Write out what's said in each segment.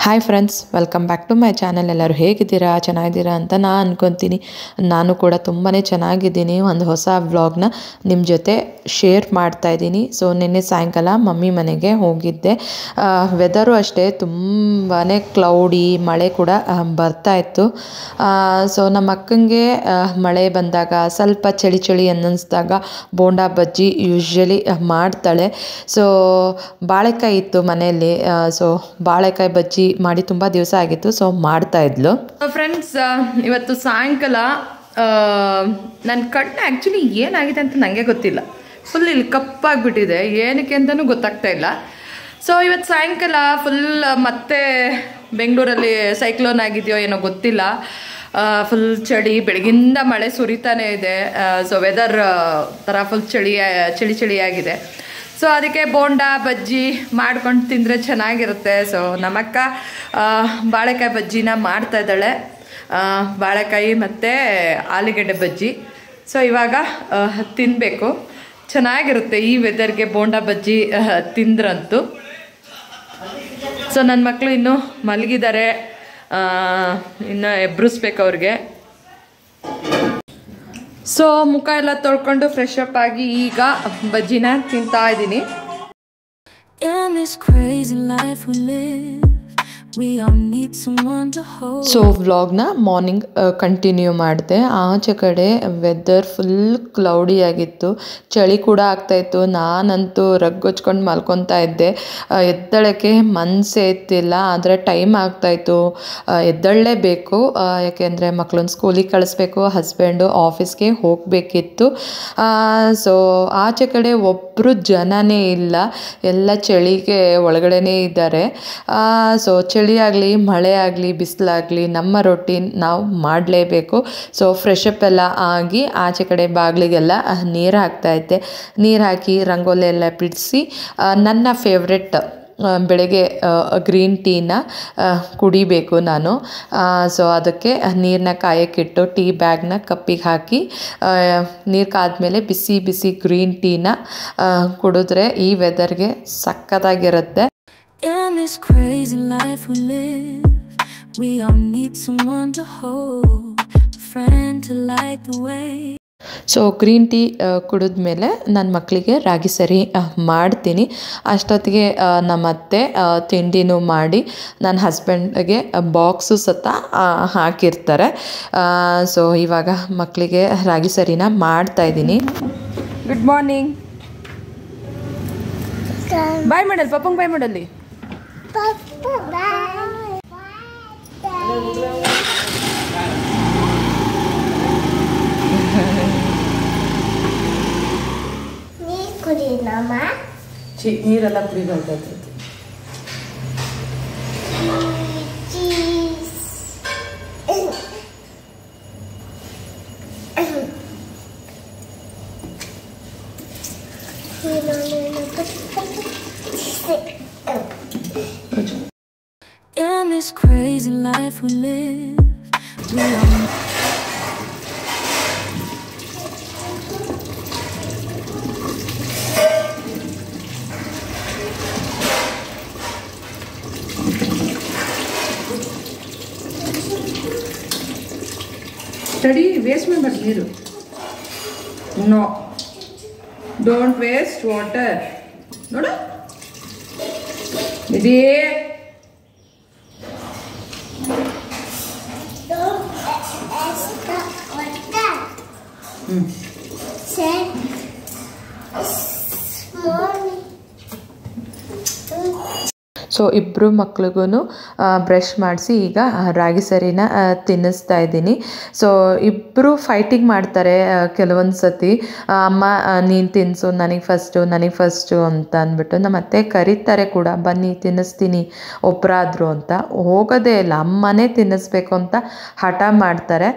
Hi friends, welcome back to my channel. ಎಲ್ಲರೂ ಹೇಗಿದ್ದೀರಾ? ಚೆನ್ನಾಗಿದ್ದೀರಾ ಅಂತ ನಾನು ಅನ್ಕೊತೀನಿ. ನಾನು ಕೂಡ ತುಂಬಾ ಚೆನ್ನಾಗಿದ್ದೀನಿ. ಒಂದು ಹೊಸ ವ್ಲಾಗ್ನ ನಿಮ್ಮ ಜೊತೆ ಶೇರ್ ಮಾಡ್ತಾ ಇದ್ದೀನಿ. ಸೊ ನಿನ್ನೆ ಸಾಯಂಕಾಲ ಮಮ್ಮಿ ಮನೆಗೆ ಹೋಗಿದ್ದೆ. ವೆದರು ಅಷ್ಟೇ ತುಂಬಾ ಕ್ಲೌಡಿ, ಮಳೆ ಕೂಡ ಬರ್ತಾ ಇತ್ತು. ಸೊ ನಮ್ಮ ಅಕ್ಕಂಗೆ ಮಳೆ ಬಂದಾಗ ಸ್ವಲ್ಪ ಚಳಿ ಚಳಿ ಅನ್ನಿಸ್ದಾಗ ಬೋಂಡಾ ಬಜ್ಜಿ ಯೂಶ್ವಲಿ ಮಾಡ್ತಾಳೆ. ಸೊ ಬಾಳೆಕಾಯಿ ಇತ್ತು ಮನೆಯಲ್ಲಿ. ಸೊ ಬಾಳೆಕಾಯಿ ಬಜ್ಜಿ ಮಾಡಿ ತುಂಬ ದಿವಸ ಆಗಿತ್ತು. ಸೊ ಮಾಡ್ತಾ ಇದ್ಲು. ಫ್ರೆಂಡ್ಸ್, ಇವತ್ತು ಸಾಯಂಕಾಲ ನನ್ನ ಕಣ್ಣು ಆ್ಯಕ್ಚುಲಿ ಏನಾಗಿದೆ ಅಂತ ನನಗೆ ಗೊತ್ತಿಲ್ಲ. ಫುಲ್ ಇಲ್ಲಿ ಕಪ್ಪಾಗಿಬಿಟ್ಟಿದೆ, ಏನಕ್ಕೆ ಅಂತಲೂ ಗೊತ್ತಾಗ್ತಾ ಇಲ್ಲ. ಸೊ ಇವತ್ತು ಸಾಯಂಕಾಲ ಫುಲ್ ಮತ್ತೆ ಬೆಂಗಳೂರಲ್ಲಿ ಸೈಕ್ಲೋನ್ ಆಗಿದೆಯೋ ಏನೋ ಗೊತ್ತಿಲ್ಲ. ಫುಲ್ ಚಳಿ, ಬೆಳಗಿಂದ ಮಳೆ ಸುರಿತಾನೆ ಇದೆ. ಸೊ ವೆದರ್ ಥರ ಫುಲ್ ಚಳಿಯಾಗಿದೆ. ಸೊ ಅದಕ್ಕೆ ಬೋಂಡಾ ಬಜ್ಜಿ ಮಾಡ್ಕೊಂಡು ತಿಂದರೆ ಚೆನ್ನಾಗಿರುತ್ತೆ. ಸೊ ನಮ್ಮಕ್ಕ ಬಾಳೆಕಾಯಿ ಬಜ್ಜಿನ ಮಾಡ್ತಾ ಇದ್ದಾಳೆ. ಬಾಳೆಕಾಯಿ ಮತ್ತು ಆಲೂಗಡ್ಡೆ ಬಜ್ಜಿ. ಸೊ ಇವಾಗ ತಿನ್ನಬೇಕು, ಚೆನ್ನಾಗಿರುತ್ತೆ ಈ ವೆದರ್ಗೆ ಬೋಂಡಾ ಬಜ್ಜಿ ತಿಂದ್ರಂತೂ. ಸೊ ನನ್ನ ಮಕ್ಕಳು ಇನ್ನೂ ಮಲಗಿದ್ದಾರೆ, ಇನ್ನು ಎಬ್ರಿಸ್ಬೇಕು ಅವ್ರಿಗೆ. ಸೊ ಮುಖ ಎಲ್ಲ ತೊಳ್ಕೊಂಡು ಫ್ರೆಶ್ ಅಪ್ ಆಗಿ ಈಗ ಬಜ್ಜಿನ ತಿಂತಾ ಇದ್ದೀನಿ. ಸೊ ವ್ಲಾಗ್ನ ಮಾರ್ನಿಂಗ್ ಕಂಟಿನ್ಯೂ ಮಾಡಿದೆ. ಆಚೆ ಕಡೆ ವೆದರ್ ಫುಲ್ ಕ್ಲೌಡಿ ಆಗಿತ್ತು, ಚಳಿ ಕೂಡ ಆಗ್ತಾಯಿತ್ತು. ನಾನಂತೂ ರಗ್ಗೊಚ್ಕೊಂಡು ಮಲ್ಕೊತಾ ಇದ್ದೆ. ಎದ್ದಳಕ್ಕೆ ಮನಸ್ಸೇ ಇತ್ತಿಲ್ಲ, ಆದರೆ ಟೈಮ್ ಆಗ್ತಾಯಿತ್ತು, ಎದ್ದಳಲೇಬೇಕು. ಯಾಕೆಂದರೆ ಮಕ್ಕಳನ್ನ ಸ್ಕೂಲಿಗೆ ಕಳಿಸ್ಬೇಕು, ಹಸ್ಬೆಂಡು ಆಫೀಸ್ಗೆ ಹೋಗಬೇಕಿತ್ತು. ಸೊ ಆಚೆ ಕಡೆ ಒಬ್ಬರು ಜನನೇ ಇಲ್ಲ, ಎಲ್ಲ ಚಳಿಗೆ ಒಳಗಡೆನೇ ಇದ್ದಾರೆ. ಸೊ ಚಳಿ ಆಗಲಿ ಮಳೆ ಆಗಲಿ ಬಿಸಿಲಾಗಲಿ ನಮ್ಮ ರೊಟೀನ್ ನಾವು ಮಾಡಲೇಬೇಕು. ಸೊ ಫ್ರೆಶ್ ಅಪ್ ಎಲ್ಲ ಆಗಿ ಆಚೆ ಕಡೆ ಬಾಗಿಲಿಗೆಲ್ಲ ನೀರು ಹಾಕ್ತಾಯಿದ್ದೆ. ನೀರು ಹಾಕಿ ರಂಗೋಲಿ ಎಲ್ಲ ಬಿಡಿಸಿ ನನ್ನ ಫೇವ್ರೆಟ್ ಬೆಳಗ್ಗೆ ಗ್ರೀನ್ ಟೀನ ಕುಡಿಬೇಕು ನಾನು. ಸೊ ಅದಕ್ಕೆ ನೀರನ್ನ ಕಾಯಕ್ಕಿಟ್ಟು ಟೀ ಬ್ಯಾಗ್ನ ಕಪ್ಪಿಗೆ ಹಾಕಿ ನೀರು ಕಾದ್ಮೇಲೆ ಬಿಸಿ ಬಿಸಿ ಗ್ರೀನ್ ಟೀನ ಕುಡಿದ್ರೆ ಈ ವೆದರ್ಗೆ ಸಖತ್ತಾಗಿರುತ್ತೆ. In this crazy life we live, we all need someone to hold, a friend to light the way. So green tea ಕುಡಿದ್ಮೇಲೆ ನನ್ನ ಮಕ್ಕಳಿಗೆ ರಾಗಿ ಸರಿ ಮಾಡ್ತೀನಿ. ಅಷ್ಟೊತ್ತಿಗೆ ನಮ್ಮ ಅತ್ತೆ ತಿಂಡಿನೂ ಮಾಡಿ ನನ್ನ ಹಸ್ಬೆಂಡ್ಗೆ ಬಾಕ್ಸು ಸತ ಹಾಕಿರ್ತಾರೆ. ಸೊ ಇವಾಗ ಮಕ್ಕಳಿಗೆ ರಾಗಿ ಸರಿನ ಮಾಡ್ತಾಯಿದ್ದೀನಿ. Good morning. ಬಾಯ್ ಮಾಡಲ್ ಪಪ್ಪಂಗೆ ಬಾಯ್ ಮಾಡಲ್ಲಿ. ನೀರೆಲ್ಲ ಕುಡಿಬಾರ್ದು. In this crazy life we live, we all study waste ಮಾಡಬಾರ್ದು ನೀರು. No, don't waste water. ನೋಡು ಇದೇ ಸೊ ಇಬ್ಬರು ಮಕ್ಳಿಗೂ ಬ್ರಷ್ ಮಾಡಿಸಿ ಈಗ ರಾಗಿ ಸರಿನ ತಿನ್ನಿಸ್ತಾ ಇದ್ದೀನಿ. ಸೊ ಇಬ್ಬರು ಫೈಟಿಂಗ್ ಮಾಡ್ತಾರೆ ಕೆಲವೊಂದು ಸತಿ. ಅಮ್ಮ ನೀನು ತಿನ್ನಿಸು, ನನಗೆ ಫಸ್ಟು ಅಂತ ಅಂದ್ಬಿಟ್ಟು. ನಮ್ಮ ಅತ್ತೆ ಕರೀತಾರೆ ಕೂಡ, ಬನ್ನಿ ತಿನ್ನಿಸ್ತೀನಿ ಒಬ್ಬರಾದ್ರು ಅಂತ. ಹೋಗೋದೇ ಇಲ್ಲ, ಅಮ್ಮನೇ ತಿನ್ನಿಸ್ಬೇಕು ಅಂತ ಹಠ ಮಾಡ್ತಾರೆ.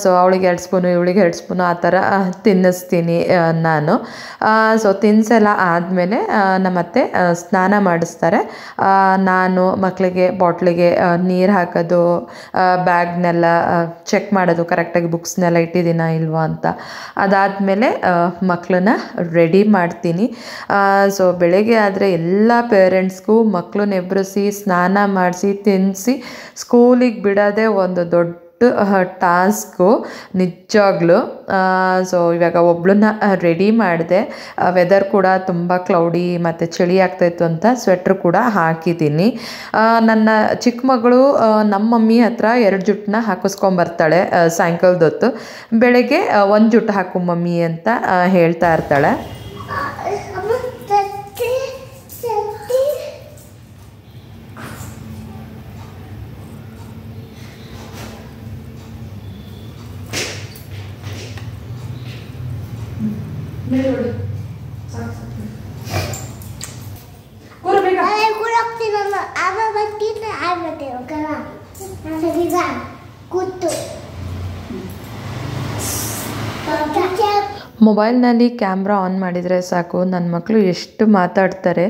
ಸೊ ಅವಳಿಗೆ 2 ಸ್ಪೂನು ಇವಳಿಗೆ 2 ಸ್ಪೂನು ಆ ಥರ ತಿನ್ನಿಸ್ತೀನಿ ನಾನು. ಸೊ ತಿನ್ಸೆಲ್ಲ ಆದಮೇಲೆ ನಮ್ಮ ಅತ್ತೆ ಸ್ನಾನ ಮಾಡಿಸ್ತಾರೆ. ನಾನು ಮಕ್ಕಳಿಗೆ ಬಾಟ್ಲಿಗೆ ನೀರು ಹಾಕೋದು, ಬ್ಯಾಗ್ನೆಲ್ಲ ಚೆಕ್ ಮಾಡೋದು ಕರೆಕ್ಟಾಗಿ ಬುಕ್ಸ್ನೆಲ್ಲ ಇಟ್ಟಿದ್ದೀನಾ ಇಲ್ವಾ ಅಂತ. ಅದಾದಮೇಲೆ ಮಕ್ಕಳನ್ನ ರೆಡಿ ಮಾಡ್ತೀನಿ. ಸೊ ಬೆಳಗ್ಗೆ ಆದರೆ ಎಲ್ಲ ಪೇರೆಂಟ್ಸ್ಗೂ ಮಕ್ಕಳನ್ನ ಎಬ್ಬರಿಸಿ ಸ್ನಾನ ಮಾಡಿಸಿ ತಿನ್ನಿಸಿ ಸ್ಕೂಲಿಗೆ ಬಿಡೋದೇ ಒಂದು ದೊಡ್ಡ ಟಾಸ್ಕು ನಿಜವಾಗ್ಲೂ. ಸೊ ಇವಾಗ ಒಬ್ಳನ್ನ ರೆಡಿ ಮಾಡಿದೆ. ವೆದರ್ ಕೂಡ ತುಂಬ ಕ್ಲೌಡಿ ಮತ್ತು ಚಳಿ ಆಗ್ತಾಯಿತ್ತು ಅಂತ ಸ್ವೆಟ್ರ್ ಕೂಡ ಹಾಕಿದ್ದೀನಿ. ನನ್ನ ಚಿಕ್ಕ ಮಗಳು ನಮ್ಮ ಮಮ್ಮಿ ಹತ್ರ 2 ಜುಟ್ಟನ್ನ ಹಾಕಿಸ್ಕೊಂಬರ್ತಾಳೆ ಸಾಯಂಕಾಲದ ಹೊತ್ತು. ಬೆಳಗ್ಗೆ 1 ಜುಟ್ಟು ಹಾಕು ಮಮ್ಮಿ ಅಂತ ಹೇಳ್ತಾ ಇರ್ತಾಳೆ. ಮೊಬೈಲ್ನಲ್ಲಿ ಕ್ಯಾಮ್ರಾ ಆನ್ ಮಾಡಿದರೆ ಸಾಕು, ನನ್ನ ಮಕ್ಕಳು ಎಷ್ಟು ಮಾತಾಡ್ತಾರೆ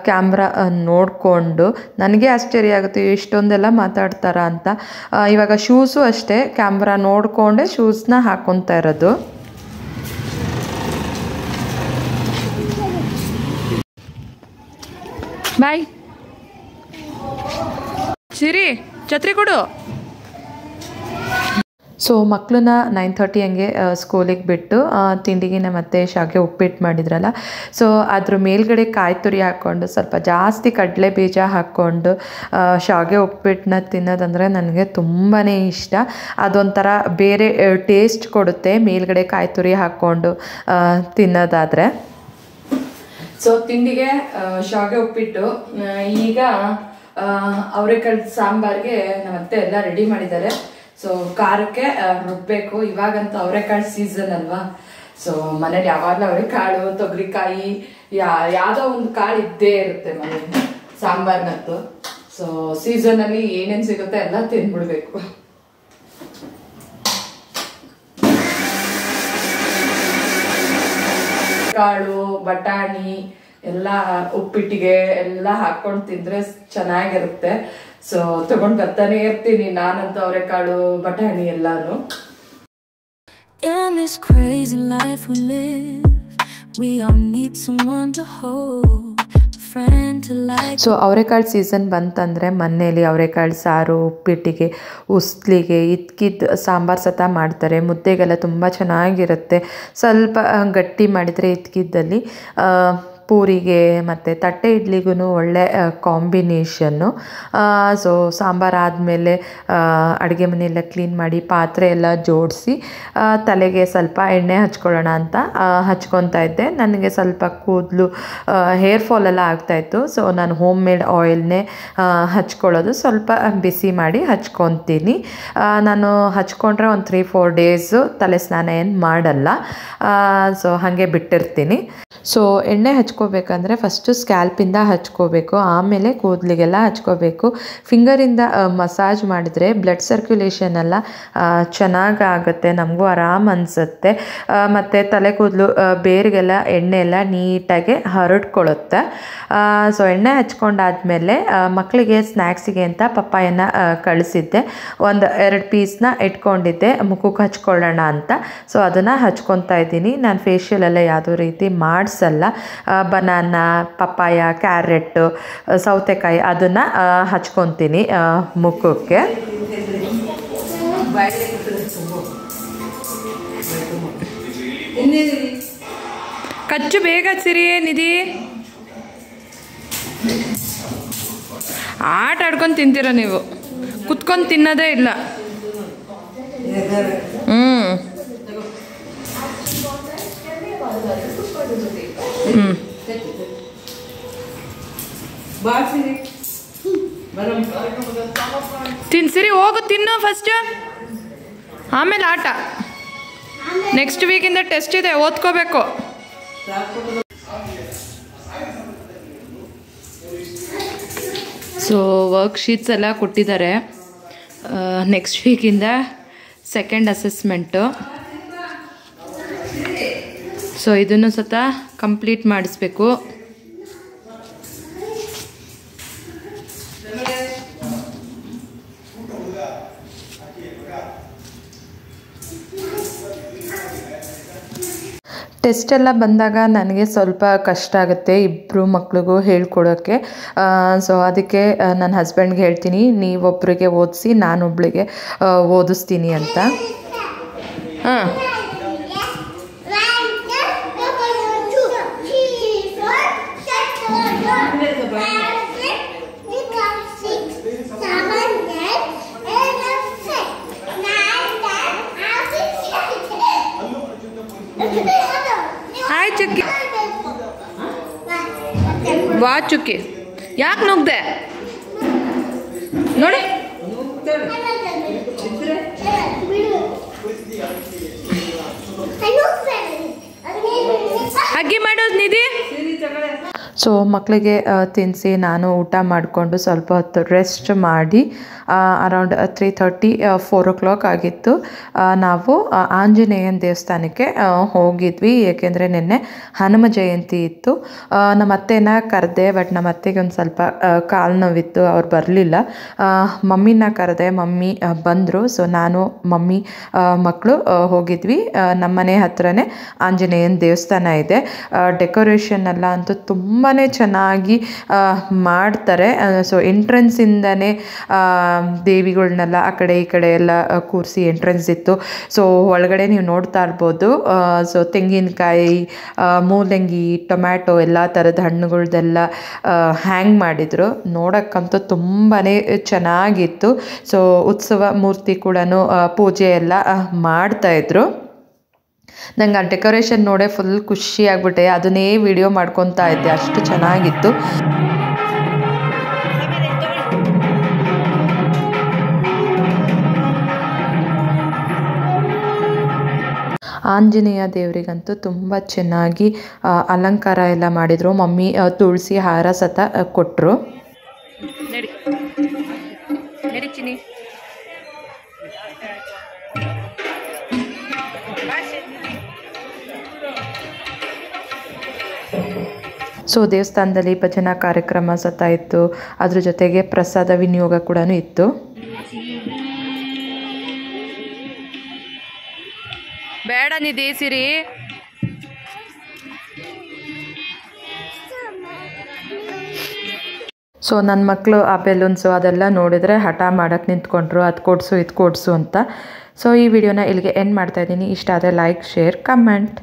ಕ್ಯಾಮ್ರಾ ನೋಡಿಕೊಂಡು. ನನಗೆ ಆಶ್ಚರ್ಯ ಆಗುತ್ತೆ ಎಷ್ಟೊಂದೆಲ್ಲ ಮಾತಾಡ್ತಾರ ಅಂತ. ಇವಾಗ ಶೂಸು ಅಷ್ಟೇ ಕ್ಯಾಮ್ರಾ ನೋಡಿಕೊಂಡೆ ಶೂಸ್ನ ಹಾಕ್ಕೊತಾ ಇರೋದು. ಬಾಯ್ ಸಿರಿ, ಛತ್ರಿ ಕೊಡು. ಸೊ ಮಕ್ಕಳನ್ನ 9:30 ಹಂಗೆ ಸ್ಕೂಲಿಗೆ ಬಿಟ್ಟು ತಿಂಡಿಗಿನ ಮತ್ತೆ ಶಾವಿಗೆ ಉಪ್ಪಿಟ್ಟು ಮಾಡಿದ್ರಲ್ಲ, ಸೊ ಅದ್ರ ಮೇಲ್ಗಡೆ ಕಾಯಿ ತುರಿ ಹಾಕ್ಕೊಂಡು ಸ್ವಲ್ಪ ಜಾಸ್ತಿ ಕಡಲೆ ಬೀಜ ಹಾಕ್ಕೊಂಡು ಶಾವಿಗೆ ಉಪ್ಪಿಟ್ಟನ್ನ ತಿನ್ನೋದಂದರೆ ನನಗೆ ತುಂಬಾ ಇಷ್ಟ. ಅದೊಂಥರ ಬೇರೆ ಟೇಸ್ಟ್ ಕೊಡುತ್ತೆ ಮೇಲ್ಗಡೆ ಕಾಯಿ ತುರಿ ಹಾಕ್ಕೊಂಡು ತಿನ್ನೋದಾದರೆ. ಸೊ ತಿಂಡಿಗೆ ಶಾವಿಗೆ ಉಪ್ಪಿಟ್ಟು. ಈಗ ಅವರೆಕಾಳು ಸಾಂಬಾರ್ಗೆ ನಮ್ಮತ್ತೆ ಎಲ್ಲ ರೆಡಿ ಮಾಡಿದ್ದಾರೆ. ಸೊ ಖಾರಕ್ಕೆ ರುಬ್ಬೇಕು. ಇವಾಗಂತೂ ಅವರೆಕಾಳು ಸೀಸನ್ ಅಲ್ವಾ. ಸೊ ಮನೇಲಿ ಯಾವಾಗಲೂ ಅವರೆಕಾಳು, ತೊಗರಿಕಾಯಿ, ಯಾವುದೋ ಒಂದು ಕಾಳು ಇದ್ದೇ ಇರುತ್ತೆ ಮನೇಲಿ ಸಾಂಬಾರ್ನಂತೂ. ಸೊ ಸೀಸನಲ್ಲಿ ಏನೇನು ಸಿಗುತ್ತೆ ಎಲ್ಲ ತಿಂದ್ಬಿಡ್ಬೇಕು. ಕಾಳು, ಬಟಾಣಿ ಎಲ್ಲ ಉಪ್ಪಿಟ್ಟಿಗೆ ಎಲ್ಲ ಹಾಕೊಂಡು ತಿಂದ್ರೆ ಚೆನ್ನಾಗಿರುತ್ತೆ. ಸೊ ತಗೊಂಡ್ ಬರ್ತಾನೆ ಇರ್ತೀನಿ ನಾನಂತೂ ಅವರೆಕಾಳು, ಬಟಾಣಿ ಎಲ್ಲಾನು. In this crazy life we live, we all need someone to hold. So ಅವರೆಕಾಳು ಸೀಸನ್ ಬಂತಂದರೆ ಮನೇಲಿ ಅವರೆಕಾಳು ಸಾರು, ಉಪ್ಪಿಟ್ಟಿಗೆ, ಉಸ್ಲಿಗೆ ಇದ್ಕಿದ್ದು ಸಾಂಬಾರು ಸತ ಮಾಡ್ತಾರೆ. ಮುದ್ದೆಗೆಲ್ಲ ತುಂಬ ಚೆನ್ನಾಗಿರುತ್ತೆ. ಸ್ವಲ್ಪ ಗಟ್ಟಿ ಮಾಡಿದರೆ ಇದ್ಕಿದ್ದಲ್ಲಿ ಪೂರಿಗೆ ಮತ್ತು ತಟ್ಟೆ ಇಡ್ಲಿಗೂ ಒಳ್ಳೆ ಕಾಂಬಿನೇಷನ್ನು. ಸೊ ಸಾಂಬಾರು ಆದಮೇಲೆ ಅಡುಗೆ ಮನೆಯೆಲ್ಲ ಕ್ಲೀನ್ ಮಾಡಿ ಪಾತ್ರೆ ಎಲ್ಲ ಜೋಡಿಸಿ ತಲೆಗೆ ಸ್ವಲ್ಪ ಎಣ್ಣೆ ಹಚ್ಕೊಳ್ಳೋಣ ಅಂತ ಹಚ್ಕೊತಾ ಇದ್ದೆ. ನನಗೆ ಸ್ವಲ್ಪ ಕೂದಲು ಹೇರ್ ಫಾಲ್ ಎಲ್ಲ ಆಗ್ತಾಯಿತ್ತು. ಸೊ ನಾನು ಹೋಮ್ ಮೇಡ್ ಆಯಿಲ್ನೇ ಹಚ್ಕೊಳ್ಳೋದು, ಸ್ವಲ್ಪ ಬಿಸಿ ಮಾಡಿ ಹಚ್ಕೊತೀನಿ. ನಾನು ಹಚ್ಕೊಂಡ್ರೆ ಒಂದು 3-4 ಡೇಸು ತಲೆ ಸ್ನಾನ ಏನು ಮಾಡಲ್ಲ. ಸೊ ಹಾಗೆ ಬಿಟ್ಟಿರ್ತೀನಿ. ಸೊ ಎಣ್ಣೆ ಹಚ್ಕೋಬೇಕಂದ್ರೆ ಫಸ್ಟು ಸ್ಕ್ಯಾಲ್ಪಿಂದ ಹಚ್ಕೋಬೇಕು, ಆಮೇಲೆ ಕೂದಲಿಗೆಲ್ಲ ಹಚ್ಕೋಬೇಕು. ಫಿಂಗರಿಂದ ಮಸಾಜ್ ಮಾಡಿದರೆ ಬ್ಲಡ್ ಸರ್ಕ್ಯುಲೇಷನ್ ಎಲ್ಲ ಚೆನ್ನಾಗಾಗುತ್ತೆ, ನಮಗೂ ಆರಾಮ್ ಅನಿಸುತ್ತೆ. ಮತ್ತು ತಲೆ ಕೂದಲು ಬೇರಿಗೆಲ್ಲ ಎಣ್ಣೆ ಎಲ್ಲ ನೀಟಾಗಿ ಹರಡ್ಕೊಳ್ಳುತ್ತೆ. ಸೊ ಎಣ್ಣೆ ಹಚ್ಕೊಂಡಾದ್ಮೇಲೆ ಮಕ್ಕಳಿಗೆ ಸ್ನ್ಯಾಕ್ಸಿಗೆ ಅಂತ ಪಪ್ಪಾಯನ್ನ ಕಳಿಸಿದ್ದೆ. 1-2 ಪೀಸ್ನ ಇಟ್ಕೊಂಡಿದ್ದೆ ಮುಖಕ್ಕೆ ಹಚ್ಕೊಳ್ಳೋಣ ಅಂತ. ಸೊ ಅದನ್ನು ಹಚ್ಕೊತಾ ಇದ್ದೀನಿ. ನಾನು ಫೇಶಿಯಲ್ ಎಲ್ಲ ಯಾವುದೋ ರೀತಿ ಮಾಡಿಸಲ್ಲ. ಬನಾನಾ, ಪಪ್ಪಾಯ, ಕ್ಯಾರೆಟ್ಟು, ಸೌತೆಕಾಯಿ ಅದನ್ನು ಹಚ್ಕೊತೀನಿ ಮುಖಕ್ಕೆ. ಕಚ್ಚು ಬೇಗ ಸಿರಿ ನಿಧಿ. ಆಟ ಆಡ್ಕೊಂಡು ತಿಂತೀರ ನೀವು, ಕುತ್ಕೊಂಡು ತಿನ್ನೋದೇ ಇಲ್ಲ. ತಿನ್ಸಿರಿ, ಹೋಗು ತಿನ್ನು ಫಸ್ಟ್, ಆಮೇಲೆ ಆಟ. ನೆಕ್ಸ್ಟ್ ವೀಕಿಂದ ಟೆಸ್ಟ್ ಇದೆ, ಓದ್ಕೋಬೇಕು. ಸೊ ವರ್ಕ್ಶೀಟ್ಸ್ ಎಲ್ಲ ಕೊಟ್ಟಿದ್ದಾರೆ. ನೆಕ್ಸ್ಟ್ ವೀಕಿಂದ ಸೆಕೆಂಡ್ ಅಸೆಸ್ಮೆಂಟು. ಸೊ ಇದನ್ನು ಸತ ಕಂಪ್ಲೀಟ್ ಮಾಡಿಸ್ಬೇಕು. ಟೆಸ್ಟ್ ಎಲ್ಲ ಬಂದಾಗ ನನಗೆ ಸ್ವಲ್ಪ ಕಷ್ಟ ಆಗುತ್ತೆ ಇಬ್ಬರು ಮಕ್ಳಿಗೂ ಹೇಳ್ಕೊಡೋಕ್ಕೆ. ಸೊ ಅದಕ್ಕೆ ನನ್ನ ಹಸ್ಬೆಂಡ್ಗೆ ಹೇಳ್ತೀನಿ, ನೀವೊಬ್ಬರಿಗೆ ಓದಿಸಿ ನಾನೊಬ್ಳಿಗೆ ಓದಿಸ್ತೀನಿ ಅಂತ. ಹಾಂ ಹಾಯ್ ಚುಕ್ಕಿ, ವಾ ಚುಕ್ಕಿ, ಯಾಕೆ ನುಗ್ದೆ ನೋಡಿ. ಅಗ್ಗಿ ಮಾಡೋದು ನಿಧಿ. ಸೊ ಮಕ್ಕಳಿಗೆ ತಿನ್ನಿಸಿ ನಾನು ಊಟ ಮಾಡಿಕೊಂಡು ಸ್ವಲ್ಪ ಹೊತ್ತು ರೆಸ್ಟ್ ಮಾಡಿ ಅರೌಂಡ್ 3:30 4 o'clock ಆಗಿತ್ತು. ನಾವು ಆಂಜನೇಯನ ದೇವಸ್ಥಾನಕ್ಕೆ ಹೋಗಿದ್ವಿ, ಏಕೆಂದರೆ ನಿನ್ನೆ ಹನುಮ ಜಯಂತಿ ಇತ್ತು. ನಮ್ಮ ಅತ್ತೆನ ಕರೆದೆ, ಬಟ್ ನಮ್ಮ ಅತ್ತೆಗೆ ಒಂದು ಸ್ವಲ್ಪ ಕಾಲು ನೋವಿತ್ತು, ಅವ್ರು ಬರಲಿಲ್ಲ. ಮಮ್ಮಿನ ಕರೆದೆ, ಮಮ್ಮಿ ಬಂದರು. ಸೊ ನಾನು ಮಮ್ಮಿ ಮಕ್ಕಳು ಹೋಗಿದ್ವಿ. ನಮ್ಮನೆ ಹತ್ರನೇ ಆಂಜನೇಯನ ದೇವಸ್ಥಾನ ಇದೆ. ಡೆಕೋರೇಷನ್ ಎಲ್ಲ ಅಂತೂ ತುಂಬಾ ಚೆನ್ನಾಗಿ ಮಾಡ್ತಾರೆ. ಸೊ ಎಂಟ್ರೆನ್ಸಿಂದನೇ ದೇವಿಗಳನ್ನೆಲ್ಲ ಆ ಕಡೆ ಈ ಕಡೆ ಎಲ್ಲ ಕೂರಿಸಿ ಎಂಟ್ರೆನ್ಸ್ ಇತ್ತು. ಸೊ ಒಳಗಡೆ ನೀವು ನೋಡ್ತಾ ಇರ್ಬೋದು. ಸೊ ತೆಂಗಿನಕಾಯಿ, ಮೂಲಂಗಿ, ಟೊಮ್ಯಾಟೊ ಎಲ್ಲ ಥರದ ಹಣ್ಣುಗಳ್ದೆಲ್ಲ ಹ್ಯಾಂಗ್ ಮಾಡಿದರು. ನೋಡೋಕ್ಕಂತೂ ತುಂಬಾ ಚೆನ್ನಾಗಿತ್ತು. ಸೊ ಉತ್ಸವ ಮೂರ್ತಿ ಕೂಡ ಪೂಜೆ ಎಲ್ಲ ಮಾಡ್ತಾಯಿದ್ರು. ನಂಗೆ ಆ ಡೆಕೋರೇಷನ್ ನೋಡೇ ಫುಲ್ ಖುಷಿ ಆಗಿಬಿಟ್ಟೆ, ಅದನ್ನೇ ವಿಡಿಯೋ ಮಾಡ್ಕೊತಾ ಇದ್ದೆ, ಅಷ್ಟು ಚೆನ್ನಾಗಿತ್ತು. ಆಂಜನೇಯ ದೇವರಿಗಂತೂ ತುಂಬ ಚೆನ್ನಾಗಿ ಅಲಂಕಾರ ಎಲ್ಲ ಮಾಡಿದರು. ಮಮ್ಮಿ ತುಳಸಿ ಹಾರ ಸತ ಕೊಟ್ಟರು. ಸೊ ದೇವಸ್ಥಾನದಲ್ಲಿ ಭಜನಾ ಕಾರ್ಯಕ್ರಮ ಸತ ಇತ್ತು, ಅದ್ರ ಜೊತೆಗೆ ಪ್ರಸಾದ ವಿನಿಯೋಗ ಕೂಡ ಇತ್ತು. ಬೇಡ ನಿಧಿ ಸಿರಿ. ಸೊ ನನ್ನ ಮಕ್ಕಳು ಆ ಬೆಲೂನ್ಸು ಅದೆಲ್ಲ ನೋಡಿದರೆ ಹಠ ಮಾಡೋಕ್ಕೆ ನಿಂತ್ಕೊಂಡ್ರು, ಅದು ಕೊಡಿಸು ಇದು ಕೊಡಿಸು ಅಂತ. ಸೊ ಈ ವಿಡಿಯೋನ ಇಲ್ಲಿಗೆ ಎಂಡ್ ಮಾಡ್ತಾಯಿದ್ದೀನಿ. ಇಷ್ಟ ಆದರೆ ಲೈಕ್, ಶೇರ್, ಕಮೆಂಟ್.